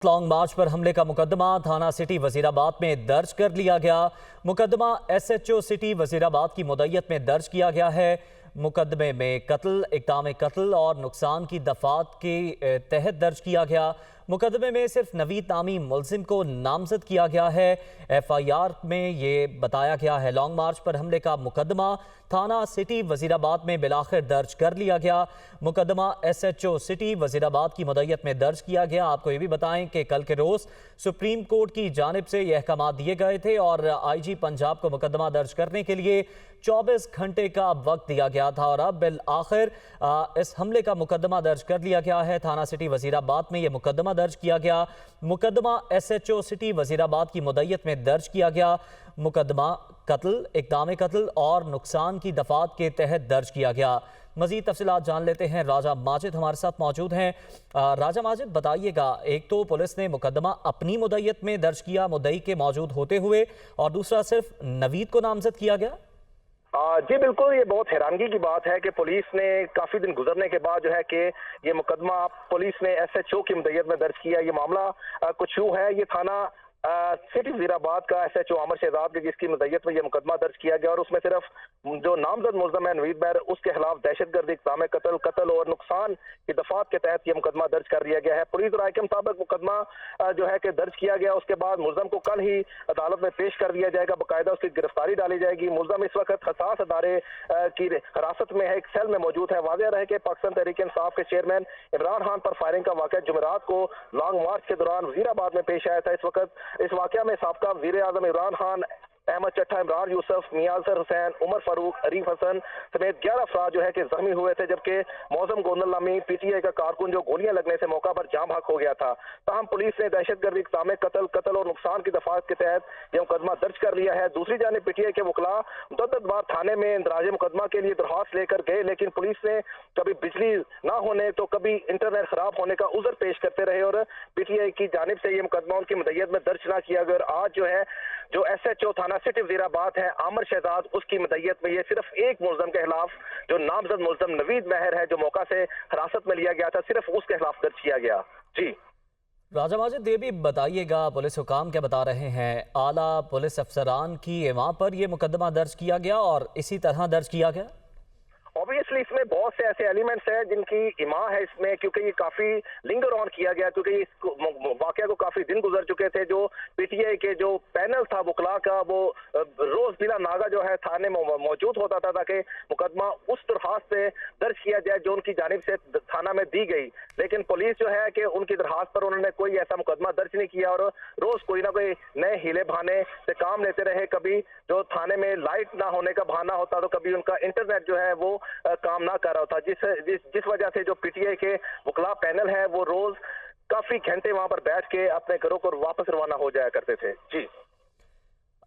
Long march پر حملے کا مقدمہ تھانہ سٹی وزیرآباد میں درج کر لیا گیا۔ مقدمہ S H O city Wazirabad کی مدعیت میں درج کیا گیا ہے۔ مقدمے میں قتل، اقدام قتل اور نقصان کی دفعات کے تحت درج کیا گیا۔ مقدمے میں صرف نوید نامی ملزم کو نامزد کیا گیا ہے۔ ایف آئی آر میں یہ بتایا گیا ہے لانگ مارچ پر حملے کا مقدمہ تھانہ سٹی وزیرآباد میں بالآخر درج کر لیا گیا۔ مقدمہ S H O city Wazirabad کی مدعیت میں درج کیا گیا۔ آپ کو یہ بھی بتائیں کہ کل کے روز سپریم کورٹ کی جانب سے یہ احکامات دیے گئے تھے اور آئی جی پنجاب کو مقدمہ درج کرنے کے لیے 24 گھنٹے کا وقت دیا گیا تھا، اور اب بالآخر اس حملے کا مقدمہ درج کر لیا گیا ہے۔ تھانہ سٹی وزیرآباد میں یہ مقدمہ درج کیا گیا۔ مقدمہ S H O city Wazirabad کی مدعیت میں درج کیا گیا۔ مقدمہ قتل، اقدام قتل اور نقصان کی دفعات کے تحت درج کیا گیا۔ مزید تفصیلات جان لیتے ہیں، راجہ ماجد ہمارے ساتھ موجود ہیں۔ راجہ ماجد، بتائیے گا، ایک تو پولیس نے مقدمہ اپنی مدعیت میں درج کیا مدعی کے موجود ہوتے ہوئے، اور دوسرا صرف نوید کو نامزد کیا گیا؟ جی بالکل، یہ بہت حیرانگی کی بات ہے کہ پولیس نے کافی دن گزرنے کے بعد جو ہے کہ یہ مقدمہ پولیس نے ایس ایچ او کی مدعیت میں درج کیا۔ یہ معاملہ کچھ یوں ہے، یہ تھانہ سٹی وزیرآباد کا ایس ایچ او عامر شہزاد جس کی مدعیت میں یہ مقدمہ درج کیا گیا، اور اس میں صرف جو نامزد ملزم ہے نوید بہر، اس کے خلاف دہشت گردی، اقدام قتل اور نقصان کی دفعات کے تحت یہ مقدمہ درج کر لیا گیا ہے۔ پولیس رائے کے مطابق مقدمہ جو ہے کہ درج کیا گیا، اس کے بعد ملزم کو کل ہی عدالت میں پیش کر دیا جائے گا، باقاعدہ اس کی گرفتاری ڈالی جائے گی۔ ملزم اس وقت حساس ادارے کی حراست میں ہے، ایک سیل میں موجود ہے۔ واضح رہے کہ پاکستان تحریک انصاف کے چیئرمین عمران خان پر فائرنگ کا واقعہ جمعرات کو لانگ مارچ کے دوران وزیرآباد میں پیش آیا تھا۔ اس واقعہ میں سابقہ وزیر اعظم عمران خان، احمد چٹھا، عمران یوسف، میاں اظہر حسین، عمر فاروق، عریف حسن سمیت 11 افراد جو ہے کہ زخمی ہوئے تھے، جبکہ معظم گوندل نامی پی ٹی آئی کا کارکن جو گولیاں لگنے سے موقع پر جاں بحق ہو گیا تھا۔ تاہم پولیس نے دہشت گردی، اقدام قتل اور نقصان کی دفعات کے تحت یہ مقدمہ درج کر لیا ہے۔ دوسری جانب پی ٹی آئی کے وکلاء متعدد بار تھانے میں اندراج مقدمہ کے لیے درخواست لے کر گئے، لیکن پولیس نے کبھی بجلی نہ ہونے تو کبھی انٹرنیٹ خراب ہونے کا عذر پیش کرتے رہے، اور پی ٹی آئی کی جانب سے یہ مقدمہ ان کی مدعیت میں درج نہ کیا گیا۔ اور آج جو ہے جو ایس ایچ او تھانہ سٹی وزیرآباد ہے عامر شہزاد، اس کی مدعیت میں یہ صرف ایک ملزم کے خلاف، جو نامزد ملزم نوید مہر ہے، جو موقع سے حراست میں لیا گیا تھا، صرف اس کے خلاف درج کیا گیا۔ جی راجہ ماجد، یہ بھی بتائیے گا، پولیس حکام کیا بتا رہے ہیں؟ اعلیٰ پولیس افسران کی ایواں پر یہ مقدمہ درج کیا گیا اور اسی طرح درج کیا گیا؟ اوبویسلی اس میں بہت سے ایسے ایلیمنٹس ہیں جن کی ایما ہے اس میں، کیونکہ یہ کافی لنگر آن کیا گیا، کیونکہ اس واقعہ کو کافی دن گزر چکے تھے۔ جو پی ٹی آئی کے جو پینل تھا وکلاء کا، وہ روز بلا ناگا جو ہے تھانے میں موجود ہوتا تھا تاکہ مقدمہ اس درخواست پہ درج کیا جائے جو ان کی جانب سے تھانہ میں دی گئی، لیکن پولیس جو ہے کہ ان کی درخواست پر انہوں نے کوئی ایسا مقدمہ درج نہیں کیا، اور روز کوئی نہ کوئی نئے ہیلے بہانے سے کام لیتے رہے۔ کبھی جو تھانے میں لائٹ نہ ہونے کا بہانہ ہوتا تو کبھی ان کا انٹرنیٹ جو ہے وہ کام نہ کر رہا تھا، جس وجہ سے جو پی ٹی آئی کے وکلاء پینل ہے وہ روز کافی گھنٹے وہاں پر بیٹھ کے اپنے گھروں کو واپس روانہ ہو جایا کرتے تھے۔ جی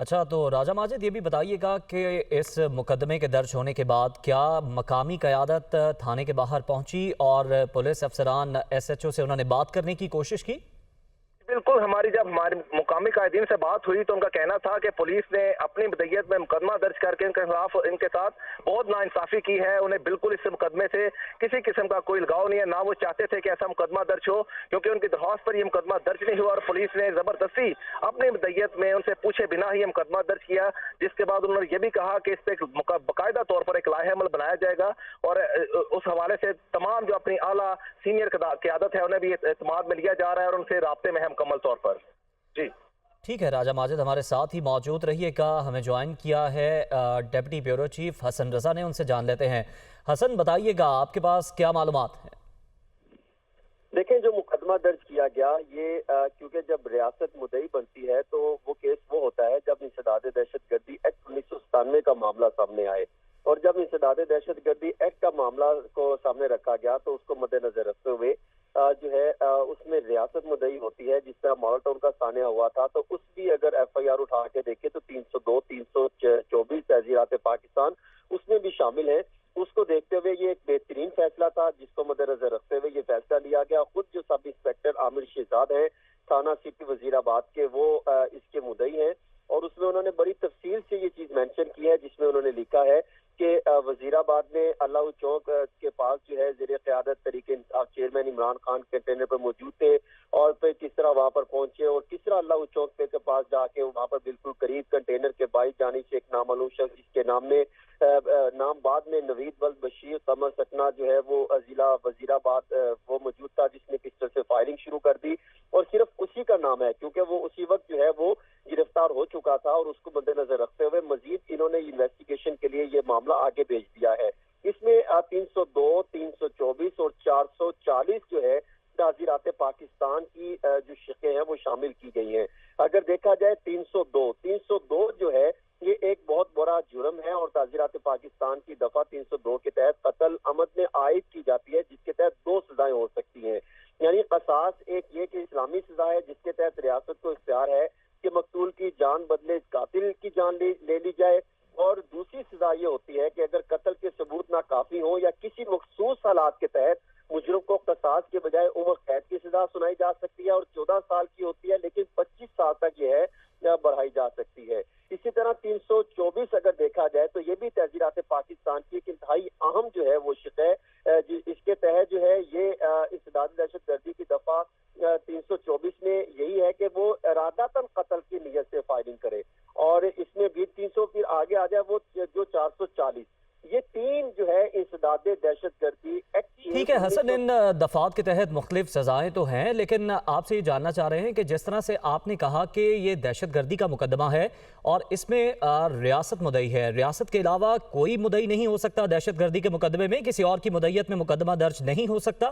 اچھا، تو راجہ ماجد، یہ بھی بتائیے گا کہ اس مقدمے کے درج ہونے کے بعد کیا مقامی قیادت تھانے کے باہر پہنچی اور پولیس افسران ایس ایچ او سے انہوں نے بات کرنے کی کوشش کی؟ بالکل، جب ہمارے مقامی قائدین سے بات ہوئی تو ان کا کہنا تھا کہ پولیس نے اپنی مدعیت میں مقدمہ درج کر کے ان کے ساتھ بہت ناانصافی کی ہے۔ انہیں بالکل اس مقدمے سے کسی قسم کا کوئی لگاؤ نہیں ہے، نہ وہ چاہتے تھے کہ ایسا مقدمہ درج ہو، کیونکہ ان کی درخواست پر یہ مقدمہ درج نہیں ہوا، اور پولیس نے زبردستی اپنی مدعیت میں ان سے پوچھے بنا ہی یہ مقدمہ درج کیا، جس کے بعد انہوں نے یہ بھی کہا کہ اس پہ باقاعدہ طور پر ایک لائحہ عمل بنایا جائے گا، اور اس حوالے سے تمام جو اپنی اعلیٰ سینئر قیادت ہے انہیں بھی اعتماد میں لیا جا رہا ہے اور ان سے رابطے میں ہے مکمل طور پر۔ جی ٹھیک ہے، راجہ ماجد ہمارے ساتھ ہی موجود رہیے گا۔ ہمیں جوائن کیا ہے ڈیپٹی بیورو چیف حسن رضا نے، ان سے جان لیتے ہیں۔ حسن، بتائیے گا، آپ کے پاس کیا معلومات ہیں؟ دیکھیں، جو مقدمہ درج کیا گیا، یہ کیونکہ جب ریاست مدعی بنتی ہے تو وہ کیس وہ ہوتا ہے جب انسداد دہشت گردی ایکٹ 1997 کا معاملہ سامنے آئے، اور جب انسداد دہشت گردی ایکٹ کا معاملہ کو سامنے رکھا گیا تو اس کو مد نظر رکھتے ہوئے جو ہے اس میں ریاست مدعی ہوتی ہے، جس طرح ماڈل ٹاؤن کا سانحہ ہوا تھا، تو اس بھی اگر ایف آئی آر اٹھا کے دیکھیں تو 302 324 تحذیرات پاکستان اس میں بھی شامل ہے۔ اس کو دیکھتے ہوئے یہ ایک بہترین فیصلہ تھا جس کو مد نظر رکھتے ہوئے یہ فیصلہ لیا گیا۔ خود جو سب انسپیکٹر عامر شہزاد ہیں تھانہ سٹی وزیرآباد کے، وہ اس کے مدعی ہیں، اور اس میں انہوں نے بڑی تفصیل سے یہ چیز مینشن کی ہے، جس میں انہوں نے لکھا ہے کہ وزیر آباد میں اللہ چوک کے پاس جو ہے زیر قیادت تحریک انصاف چیئرمین عمران خان کنٹینر پر موجود تھے، اور پھر کس طرح وہاں پر پہنچے اور کس طرح اللہ چوک پہ کے پاس جا کے وہاں پر بالکل قریب کنٹینر کے باعث جانب سے ایک نامعلوم شخص جس کے نام بعد میں نوید ولد بشیر قمر سکنا جو ہے وہ ضلع وزیر آباد وہ موجود تھا، جس نے پسٹل سے فائرنگ شروع کر دی، اور صرف اسی کا نام ہے کیونکہ وہ اسی وقت جو ہے وہ گرفتار ہو چکا تھا، اور اس کو مد نظر رکھتے ہوئے مزید انہوں نے انویسٹیگیشن کے لیے یہ معاملہ آگے بھیج دیا ہے۔ اس میں 302، 324 اور 440 جو ہے تعزیرات پاکستان کی جو شقیں ہیں وہ شامل کی گئی ہیں۔ اگر دیکھا جائے 302 جو ہے یہ ایک بہت بڑا جرم ہے، اور تعزیرات پاکستان کی دفعہ 302 کے تحت قتل عمد میں عائد کی جاتی ہے، جس کے تحت 2 سزائیں ہو سکتی ہیں۔ یعنی قصاص ایک یہ کہ اسلامی سزا ہے جس کے تحت ریاست کو اختیار ہے کہ مقتول کی جان بدلے قاتل کی جان لے لی جائے، اور دوسری سزا یہ ہوتی ہے کہ اگر قتل کے ثبوت ناکافی ہوں یا کسی مخصوص حالات کے تحت مجرم کو قصاص کے بجائے عمر قید کی سزا سنائی جا سکتی ہے، اور 14 سال کی ہوتی ہے لیکن 25 سال تک یہ ہے بڑھائی جا سکتی ہے۔ اسی طرح 324 اگر دیکھا جائے تو یہ بھی تعزیرات پاکستان کی ایک انتہائی اہم جو ہے وہ شق ہے، اس کے تحت جو ہے یہ انسداد دہشت گردی کی دفعہ 324 میں یہی ہے کہ وہ ارادتاً قتل کی نیت سے فائرنگ کرے، اور اس میں بھی 300 پھر آگے آ جائے وہ جو 440 یہ 3 جو ہے انسداد دہشت گردی ایکٹ۔ ٹھیک ہے حسن، ان دفعات کے تحت مختلف سزائیں تو ہیں، لیکن آپ سے یہ جاننا چاہ رہے ہیں کہ جس طرح سے آپ نے کہا کہ یہ دہشت گردی کا مقدمہ ہے اور اس میں ریاست مدعی ہے، ریاست کے علاوہ کوئی مدعی نہیں ہو سکتا دہشت گردی کے مقدمے میں؟ کسی اور کی مدعیت میں مقدمہ درج نہیں ہو سکتا؟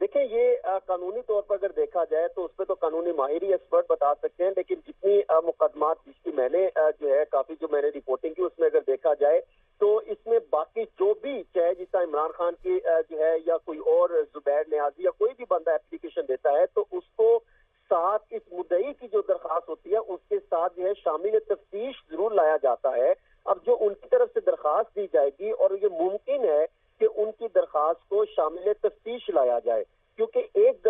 دیکھیں یہ قانونی طور پر اگر دیکھا جائے تو اس پہ تو قانونی ماہر ہی ایکسپرٹ بتا سکتے ہیں، لیکن جتنی مقدمات جس کی میں نے جو ہے کافی جو میں نے رپورٹنگ کی اس میں اگر دیکھا جائے تو اس میں باقی جو بھی چاہے جس طرح عمران خان کی جو ہے یا کوئی اور زبیر نیازی یا کوئی بھی بندہ اپلیکیشن دیتا ہے تو اس کو ساتھ اس مدعی کی جو درخواست ہوتی ہے اس کے ساتھ جو ہے شامل تفتیش ضرور لایا جاتا ہے۔ اب جو ان کی طرف سے درخواست دی جائے گی اور یہ ممکن ہے کہ ان کی درخواست کو شامل تفتیش لایا جائے، کیونکہ ایک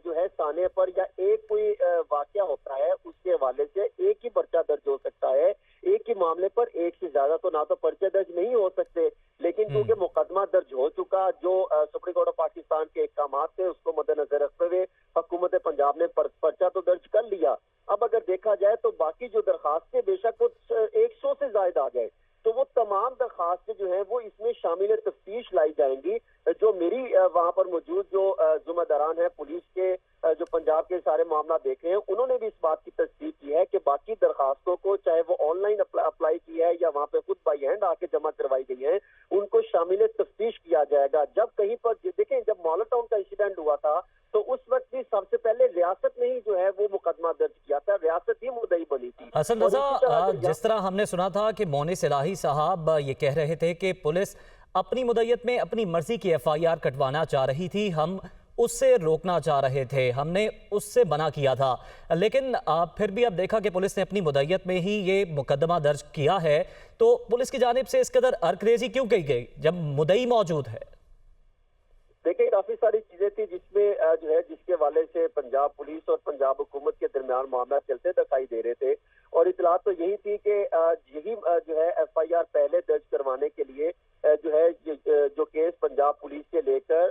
جو ہے ثانے پر یا ایک کوئی واقعہ ہوتا ہے اس کے حوالے سے ایک ہی پرچہ درج ہو سکتا ہے، ایک ہی معاملے پر ایک سے زیادہ تو نہ تو پرچے درج نہیں ہو سکتے، لیکن کیونکہ مقدمہ درج ہو چکا جو سپریم کورٹ آف پاکستان کے احکامات تھے اس کو مد نظر رکھتے ہوئے حکومت پنجاب نے پرچہ تو درج کر لیا۔ اب اگر دیکھا جائے تو باقی جو درخواستیں بے شک وہ 100 سے زائد آ جائے تو وہ تمام درخواستیں جو ہیں وہ اس میں شامل تفتیش لائی جائیں گی۔ جو میری وہاں پر موجود جو ذمہ داران ہیں پولیس کے جو پنجاب کے سارے معاملہ دیکھ رہے ہیں انہوں نے بھی اس بات کی تصدیق کی ہے کہ باقی درخواستوں کو چاہے وہ آن لائن اپلائی کی ہے یا وہاں پہ خود بائی ہینڈ آ کے جمع کروائی گئی ہیں ان کو شامل تفتیش کیا جائے گا۔ جب کہیں پر دیکھیں جب مالا ٹاؤن کا انسیڈنٹ ہوا تھا تو اس وقت بھی سب سے پہلے ریاست نے ہی جو ہے وہ مقدمہ درج کیا تھا، ریاست ہی مدعی بنی تھی۔ حسن رضا، جس طرح ہم نے سنا تھا کہ مونس الہی صاحب یہ کہہ رہے تھے کہ پولیس اپنی مدعیت میں اپنی مرضی کی FIR کٹوانا چاہ رہی تھی، ہم اس سے روکنا چاہ رہے تھے، ہم نے اس سے منع کیا تھا، لیکن پھر بھی اب دیکھا کہ پولیس نے اپنی مدعیت میں ہی یہ مقدمہ درج کیا ہے، تو پولیس کی جانب سے اس قدر ارکریزی کیوں کی گئی جب مدعی موجود ہے؟ دیکھیں کافی ساری چیزیں تھی جس میں جو ہے جس کے حوالے سے پنجاب پولیس اور پنجاب حکومت کے درمیان معاملہ چلتے دکھائی دے رہے تھے، اور اطلاعات تو یہی تھی کہ یہی جو ہے FIR پہلے درج کروانے کے لیے جو ہے جو کیس پنجاب پولیس سے لے کر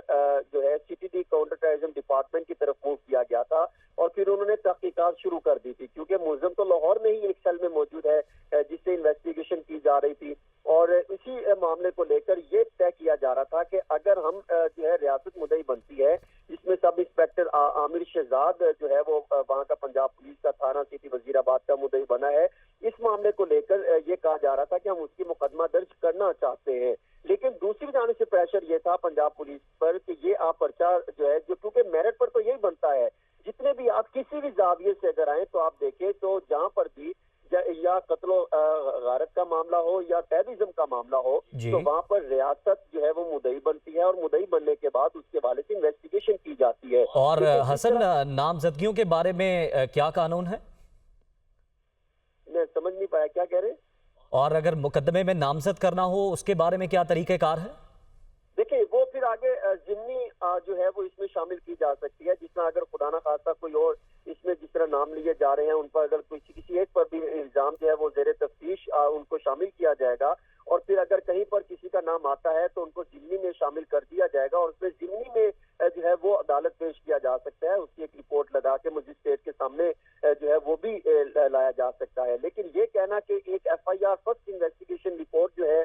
جو ہے CTD کاؤنٹر ٹیررزم ڈپارٹمنٹ کی طرف موو کیا گیا تھا، اور پھر انہوں نے تحقیقات شروع کر دی تھی کیونکہ ملزم تو لاہور میں ہی ایک سیل میں موجود ہے جس سے انویسٹیگیشن کی جا رہی تھی، اور اسی معاملے کو لے کر یہ طے کیا جا رہا تھا کہ اگر ہم جو ہے ریاست مدعی بنتی ہے جس میں سب انسپیکٹر عامر شہزاد جو ہے وہ وہاں کا پنجاب پولیس کا تھانہ سٹی وزیر آباد کا مدعی بنا ہے، اس معاملے کو لے کر یہ کہا جا رہا تھا کہ ہم اس کی مقدمہ درج کرنا چاہتے ہیں، لیکن دوسری جانب سے پریشر یہ تھا پنجاب پولیس پر کہ یہ آپ پرچہ جو ہے جو کیونکہ میرٹ پر تو یہی بنتا ہے، جتنے بھی آپ کسی بھی زاویے سے اگر آئیں تو آپ دیکھیں تو جہاں پر بھی یا قتل و غارت کا معاملہ ہو یا ٹیررزم کا معاملہ ہو تو وہاں پر ریاست جو ہے وہ مدعی بنتی ہے، اور مدعی بننے کے بعد اس کے حوالے سے انویسٹیگیشن کی جاتی ہے۔ اور حسن، نامزدگیوں کے بارے میں کیا قانون ہے؟ میں سمجھ نہیں پایا کیا کہہ رہے ہیں؟ اور اگر مقدمے میں نامزد کرنا ہو اس کے بارے میں کیا طریقہ کار ہے؟ دیکھیں وہ پھر آگے ضمنی جو ہے وہ اس میں شامل کی جا سکتی ہے، جس طرح اگر خدا نہ خواستہ کوئی اور اس میں جس طرح نام لیے جا رہے ہیں ان پر اگر کسی ایک پر بھی الزام جو ہے وہ زیر تفتیش ان کو شامل کیا ہے تو ان کو ضمنی میں شامل کر دیا جائے گا، اور اس میں ضمنی میں جو ہے وہ عدالت پیش کیا جا سکتا ہے، اس کی ایک رپورٹ لگا کے مجسٹریٹ کے سامنے جو ہے وہ بھی لایا جا سکتا ہے۔ لیکن یہ کہنا کہ ایک F I R first investigation report جو ہے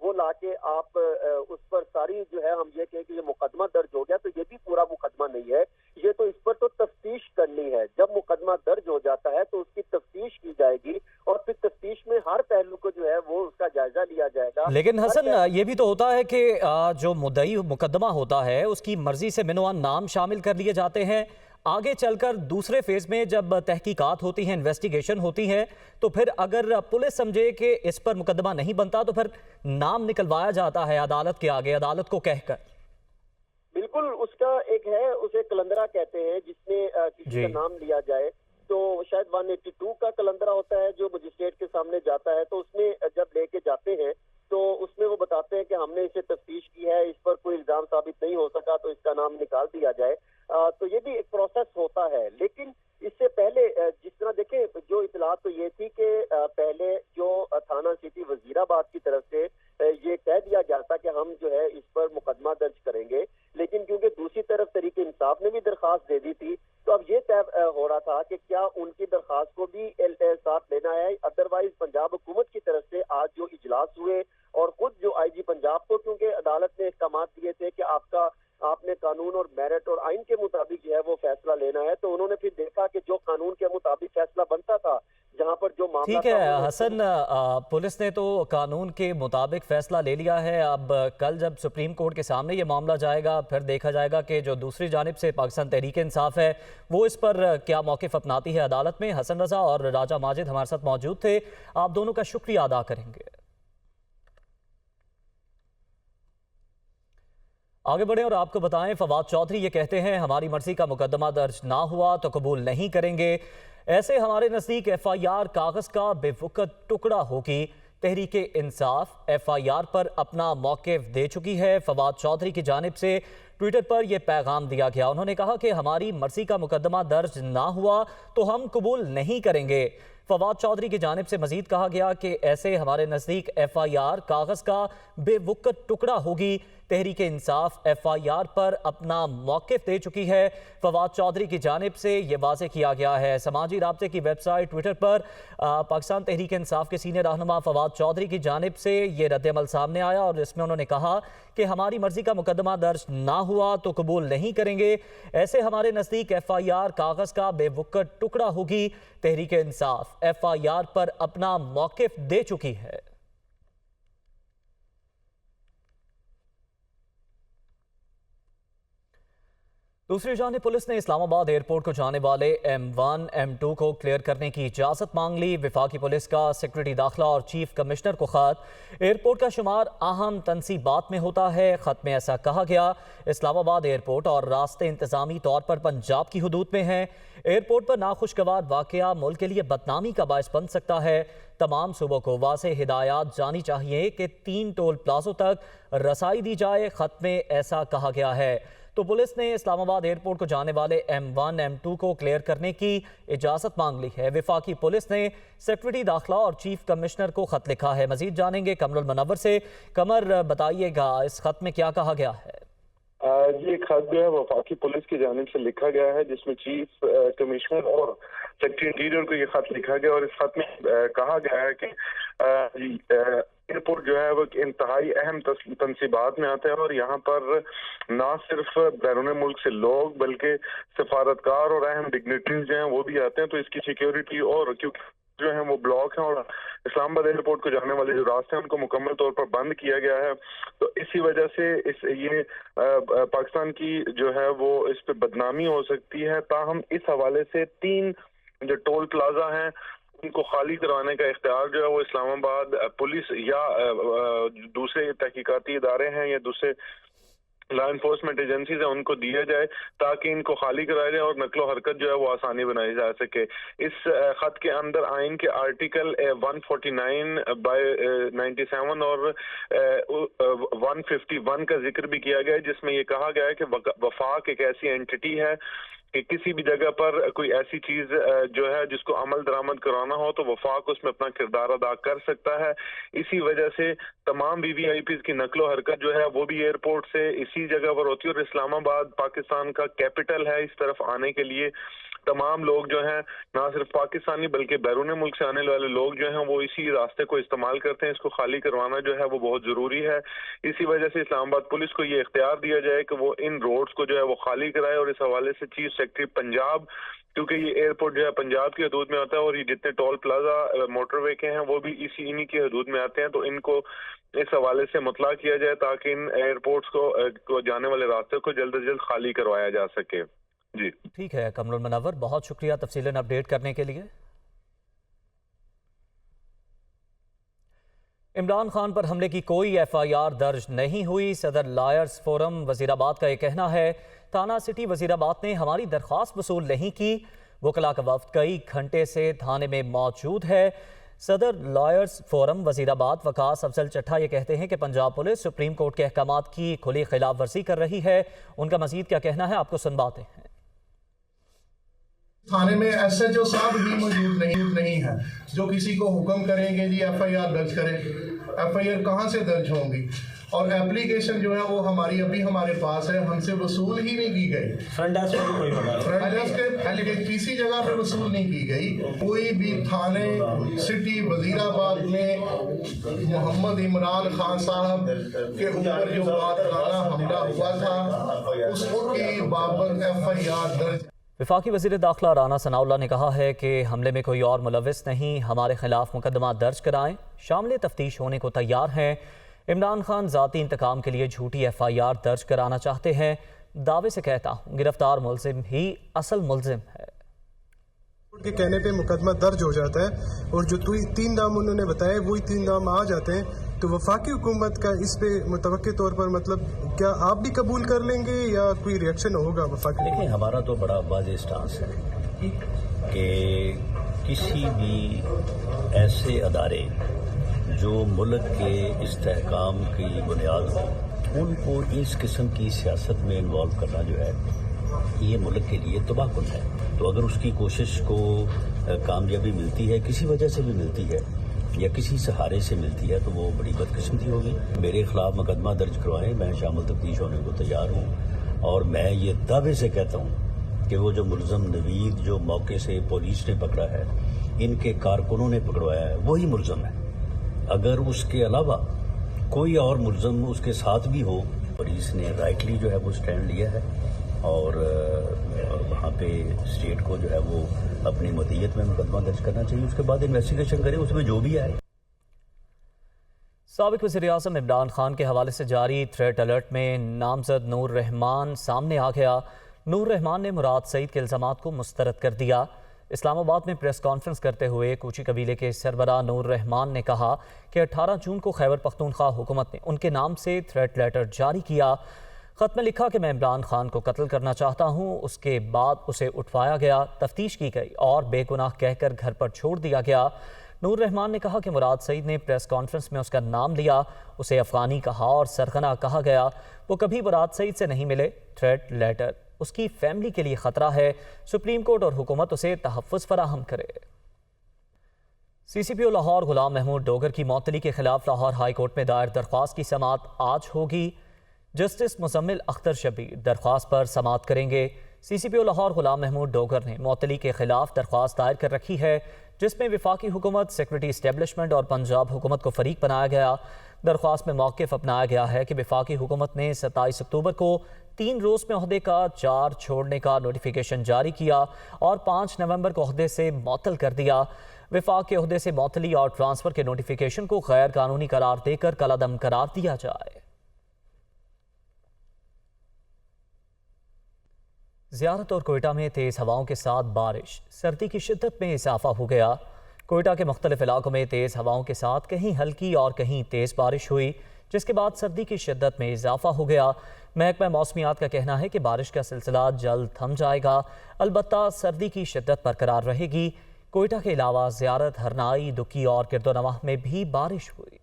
وہ لا کے آپ اس پر ساری جو ہے ہم یہ کہیں کہ یہ مقدمہ درج ہو گیا، تو یہ بھی پورا مقدمہ نہیں ہے، یہ تو اس پر تو تفتیش کرنی ہے۔ جب مقدمہ درج ہو جاتا ہے تو اس کی تفتیش کی جائے گی، اور پھر تفتیش میں ہر پہلو کو جو ہے وہ اس کا جائزہ لیا جائے گا۔ لیکن حسن یہ بھی تو ہوتا ہے کہ جو مدعی مقدمہ ہوتا ہے اس کی مرضی سے منوان نام شامل کر لیے جاتے ہیں، آگے چل کر دوسرے فیز میں جب تحقیقات ہوتی ہیں، انویسٹیگیشن ہوتی ہے، تو پھر اگر پولیس سمجھے کہ اس پر مقدمہ نہیں بنتا تو پھر نام نکلوایا جاتا ہے عدالت کے آگے، عدالت کو کہہ کر۔ بالکل، اس کا ایک ہے، اسے کلندرہ کہتے ہیں، جس میں کسی کا نام لیا جائے، تو شاید 182 کا کلندرہ ہوتا ہے جو مجسٹریٹ کے سامنے جاتا ہے، تو اس میں جب لے کے جاتے ہیں تو اس میں وہ بتاتے ہیں کہ ہم نے اسے تفتیش کی ہے، اس پر کوئی الزام ثابت نہیں ہو سکا تو اس کا نام نکال دیا جائے۔ تو یہ بھی ایک پروسیس ہوتا ہے، لیکن اس سے پہلے جس طرح دیکھیں جو اطلاعات تو یہ تھی کہ پہلے جو تھانہ سٹی وزیر آباد کی طرف سے یہ کہہ دیا گیا تھا کہ ہم جو ہے اس پر مقدمہ درج کریں گے، لیکن کیونکہ دوسری طرف تحریک انصاف نے بھی درخواست دے دی تھی تو اب یہ طے ہو رہا تھا کہ کیا ان کی درخواست کو بھی ساتھ لینا ہے۔ ادروائز پنجاب حکومت کی طرف سے آج جو اجلاس ہوئے اور خود جو آئی جی پنجاب کو، کیونکہ عدالت نے احکامات دیے تھے کہ آپ نے قانون اور میرٹ اور آئین کے مطابق جو ہے وہ فیصلہ لینا ہے، تو انہوں نے پھر دیکھا کہ جو قانون کے مطابق فیصلہ بنتا تھا، جہاں پر جو معاملہ ٹھیک ہے حسن، پولیس نے تو قانون کے مطابق فیصلہ لے لیا ہے، اب کل جب سپریم کورٹ کے سامنے یہ معاملہ جائے گا پھر دیکھا جائے گا کہ جو دوسری جانب سے پاکستان تحریک انصاف ہے وہ اس پر کیا موقف اپناتی ہے عدالت میں۔ حسن رضا اور راجہ ماجد ہمارے ساتھ موجود تھے، آپ دونوں کا شکریہ ادا کریں گے۔ آگے بڑھیں اور آپ کو بتائیں، فواد چودھری یہ کہتے ہیں ہماری مرضی کا مقدمہ درج نہ ہوا تو قبول نہیں کریں گے، ایسے ہمارے نزدیک ایف آئی آر کاغذ کا بے وقت ٹکڑا ہوگی۔ Tehreek Insaf F I are پر اپنا موقف دے چکی ہے۔ فواد چودھری کی جانب سے ٹویٹر پر یہ پیغام دیا گیا، انہوں نے کہا کہ ہماری مرضی کا مقدمہ درج نہ ہوا تو ہم قبول نہیں کریں گے۔ فواد چودھری کی جانب سے مزید کہا گیا کہ ایسے ہمارے نزدیک ایف آئی آر کاغذ کا بے وقت ٹکڑا ہوگی۔ Tehreek Insaf F I are پر اپنا موقف دے چکی ہے، فواد چودھری کی جانب سے یہ واضح کیا گیا ہے۔ سماجی رابطے کی ویب سائٹ ٹویٹر پر پاکستان تحریک انصاف کے سینئر رہنما فواد چودھری کی جانب سے یہ رد عمل سامنے آیا اور اس میں انہوں نے کہا کہ ہماری مرضی کا مقدمہ درج نہ ہوا تو قبول نہیں کریں گے، ایسے ہمارے نزدیک ایف آئی آر کاغذ کا بے وقت ٹکڑا ہوگی۔ Tehreek Insaf F I are پر اپنا موقف دے چکی ہے۔ دوسری جانب پولیس نے اسلام آباد ایئرپورٹ کو جانے والے M1 M2 کو کلیئر کرنے کی اجازت مانگ لی۔ وفاقی پولیس کا سیکرٹری داخلہ اور چیف کمشنر کو خط، ایئرپورٹ کا شمار اہم تنصیبات میں ہوتا ہے۔ خط میں ایسا کہا گیا، اسلام آباد ایئرپورٹ اور راستے انتظامی طور پر پنجاب کی حدود میں ہیں، ایئرپورٹ پر ناخوشگوار واقعہ ملک کے لیے بدنامی کا باعث بن سکتا ہے۔ تمام صوبوں کو واضح ہدایات جانی چاہیے کہ 3 ٹول پلازوں تک رسائی دی جائے، خط میں ایسا کہا گیا ہے۔ تو پولیس نے اسلام آباد ایئرپورٹ کو جانے والے M1 M2 کو کلیئر کرنے کی اجازت مانگ لی ہے۔ وفاقی پولیس نے سیکرٹری داخلہ اور چیف کمشنر کو خط لکھا ہے۔ مزید جانیں گے قمر المنور سے۔ قمر، بتائیے گا اس خط میں کیا کہا گیا ہے؟ یہ خط جو ہے وفاقی پولیس کی جانب سے لکھا گیا ہے، جس میں چیف کمشنر اور سیکرٹری انٹیریئر کو یہ خط لکھا گیا، اور اس خط میں کہا گیا ہے کہ ایئرپورٹ جو ہے وہ انتہائی اہم تنصیبات میں آتا ہے، اور یہاں پر نہ صرف بیرون ملک سے لوگ بلکہ سفارتکار اور اہم ڈگنیٹریز جو ہیں وہ بھی آتے ہیں، تو اس کی سیکیورٹی اور کیونکہ جو ہیں وہ بلاک ہیں اور اسلام آباد ایئرپورٹ کو جانے والے جو راستے ہیں ان کو مکمل طور پر بند کیا گیا ہے، تو اسی وجہ سے یہ پاکستان کی جو ہے وہ اس پہ بدنامی ہو سکتی ہے۔ تاہم اس حوالے سے 3 جو ٹول پلازا ہیں ان کو خالی کروانے کا اختیار جو ہے وہ اسلام آباد پولیس یا دوسرے تحقیقاتی ادارے ہیں یا دوسرے لا انفورسمنٹ ایجنسیز ہیں ان کو دیا جائے، تاکہ ان کو خالی کرایا جائے اور نقل و حرکت جو ہے وہ آسانی بنائی جا سکے۔ اس خط کے اندر آئین کے آرٹیکل 149/97 اور 151 کا ذکر بھی کیا گیا ہے، جس میں یہ کہا گیا ہے کہ وفاق ایک ایسی اینٹی ہے کہ کسی بھی جگہ پر کوئی ایسی چیز جو ہے جس کو عمل درآمد کرانا ہو تو وفاق اس میں اپنا کردار ادا کر سکتا ہے. اسی وجہ سے تمام وی وی آئی پیز کی نقل و حرکت جو ہے وہ بھی ایئرپورٹ سے اسی جگہ پر ہوتی ہے, اور اسلام آباد پاکستان کا کیپٹل ہے. اس طرف آنے کے لیے تمام لوگ جو ہیں نہ صرف پاکستانی بلکہ بیرون ملک سے آنے والے لوگ جو ہیں وہ اسی راستے کو استعمال کرتے ہیں. اس کو خالی کروانا جو ہے وہ بہت ضروری ہے. اسی وجہ سے اسلام آباد پولیس کو یہ اختیار دیا جائے کہ وہ ان روڈز کو جو ہے وہ خالی کرائے, اور اس حوالے سے چیف سیکرٹری پنجاب, کیونکہ یہ ایئرپورٹ جو ہے پنجاب کی حدود میں آتا ہے اور یہ جتنے ٹول پلازا موٹر وے کے ہیں وہ بھی انہی کی حدود میں آتے ہیں, تو ان کو اس حوالے سے مطلع کیا جائے تاکہ ان ایئرپورٹس کو جانے والے راستے کو جلد از جلد خالی کروایا جا سکے. جی ٹھیک ہے کمر المنور, بہت شکریہ تفصیلاً اپڈیٹ کرنے کے لیے. عمران خان پر حملے کی کوئی ایف آئی آر درج نہیں ہوئی. صدر لائرز فورم وزیر آباد کا یہ کہنا ہے تھانہ سٹی وزیر آباد نے ہماری درخواست وصول نہیں کی. وکلاء کا وفد کئی گھنٹے سے تھانے میں موجود ہے. صدر لائرز فورم وزیر آباد وقاص افضل چٹھا یہ کہتے ہیں کہ پنجاب پولیس سپریم کورٹ کے احکامات کی کھلی خلاف ورزی کر رہی ہے. ان کا مزید کیا کہنا ہے آپ کو سنواتے ہیں. تھانے میں ایس ایچ او صاحب ہی موجود نہیں ہے جو کسی کو حکم کریں گے جی ایف آئی آر درج کریں. ایف آئی آر کہاں سے درج ہوں گی, اور اپلیکیشن جو ہے وہ ہمارے پاس ہے, ہم سے وصول ہی نہیں کی گئی. فرنٹ ڈیسک کے کسی جگہ پہ وصول نہیں کی گئی. کوئی بھی تھانے سٹی وزیر آباد میں محمد عمران خان صاحب کے اوپر جو قاتلانہ حملہ ہوا تھا اس کی بابت ایف آئی آر درج. وفاقی وزیر داخلہ رانا ثناء اللہ نے کہا ہے کہ حملے میں کوئی اور ملوث نہیں, ہمارے خلاف مقدمہ درج کرائیں, شامل تفتیش ہونے کو تیار ہیں. عمران خان ذاتی انتقام کے لیے جھوٹی ایف آئی آر درج کرانا چاہتے ہیں. دعوے سے کہتا ہوں گرفتار ملزم ہی اصل ملزم ہے. کے کہنے پہ مقدمہ درج ہو جاتا ہے اور جو 3 نام انہوں نے بتائے وہی 3 نام آ جاتے ہیں. تو وفاقی حکومت کا اس پہ متوقع طور پر مطلب کیا آپ بھی قبول کر لیں گے یا کوئی ریئیکشن ہوگا وفاقی؟ دیکھیں ہمارا تو بڑا واضح سٹانس ہے کہ کسی بھی ایسے ادارے جو ملک کے استحکام کی بنیاد ہو ان کو اس قسم کی سیاست میں انوالو کرنا جو ہے یہ ملک کے لیے تباہ کن ہے. تو اگر اس کی کوشش کو کامیابی ملتی ہے, کسی وجہ سے بھی ملتی ہے یا کسی سہارے سے ملتی ہے, تو وہ بڑی بدقسمتی ہوگی. میرے خلاف مقدمہ درج کروائیں, میں شامل تفتیش ہونے کو تیار ہوں. اور میں یہ دعوے سے کہتا ہوں کہ وہ جو ملزم نوید جو موقع سے پولیس نے پکڑا ہے, ان کے کارکنوں نے پکڑوایا ہے, وہی ملزم ہے. اگر اس کے علاوہ کوئی اور ملزم اس کے ساتھ بھی ہو, پولیس نے رائٹلی جو ہے وہ سٹینڈ لیا ہے اور وہاں پہ اسٹیٹ کو جو ہے وہ اپنی مدیت میں مقدمہ درج کرنا چاہیے. اس کے بعد انویسٹیگیشن کریں, اس میں جو بھی آئے. سابق وزیر اعظم عمران خان کے حوالے سے جاری تھریٹ الرٹ میں نامزد نور رحمان سامنے آ گیا. نور رحمان نے مراد سعید کے الزامات کو مسترد کر دیا. اسلام آباد میں پریس کانفرنس کرتے ہوئے کوچی قبیلے کے سربراہ نور رحمان نے کہا کہ 18 جون کو خیبر پختونخوا حکومت نے ان کے نام سے تھریٹ لیٹر جاری کیا. خط میں لکھا کہ میں عمران خان کو قتل کرنا چاہتا ہوں. اس کے بعد اسے اٹھوایا گیا, تفتیش کی گئی اور بے گناہ کہہ کر گھر پر چھوڑ دیا گیا. نور رحمان نے کہا کہ مراد سعید نے پریس کانفرنس میں اس کا نام لیا, اسے افغانی کہا اور سرغنہ کہا گیا. وہ کبھی مراد سعید سے نہیں ملے. تھریٹ لیٹر اس کی فیملی کے لیے خطرہ ہے. سپریم کورٹ اور حکومت اسے تحفظ فراہم کرے. سی سی پی او لاہور غلام محمود ڈوگر کی معطلی کے خلاف لاہور ہائی کورٹ میں دائر درخواست کی سماعت آج ہوگی. جسٹس مزمل اختر شبیر درخواست پر سماعت کریں گے. سی سی پی او لاہور غلام محمود ڈوگر نے معطلی کے خلاف درخواست دائر کر رکھی ہے, جس میں وفاقی حکومت, سیکورٹی اسٹیبلشمنٹ اور پنجاب حکومت کو فریق بنایا گیا. درخواست میں موقف اپنایا گیا ہے کہ وفاقی حکومت نے 27 اکتوبر کو 3 روز میں عہدے کا 4 چھوڑنے کا نوٹیفیکیشن جاری کیا اور 5 نومبر کو عہدے سے معطل کر دیا. وفاق کے عہدے سے معطلی اور ٹرانسفر کے نوٹیفیکیشن کو غیر قانونی قرار دے کر کالعدم قرار دیا جائے. زیارت اور کوئٹہ میں تیز ہواؤں کے ساتھ بارش, سردی کی شدت میں اضافہ ہو گیا. کوئٹہ کے مختلف علاقوں میں تیز ہواؤں کے ساتھ کہیں ہلکی اور کہیں تیز بارش ہوئی, جس کے بعد سردی کی شدت میں اضافہ ہو گیا. محکمہ موسمیات کا کہنا ہے کہ بارش کا سلسلہ جلد تھم جائے گا, البتہ سردی کی شدت برقرار رہے گی. کوئٹہ کے علاوہ زیارت, ہرنائی, دکی اور گردونواح میں بھی بارش ہوئی.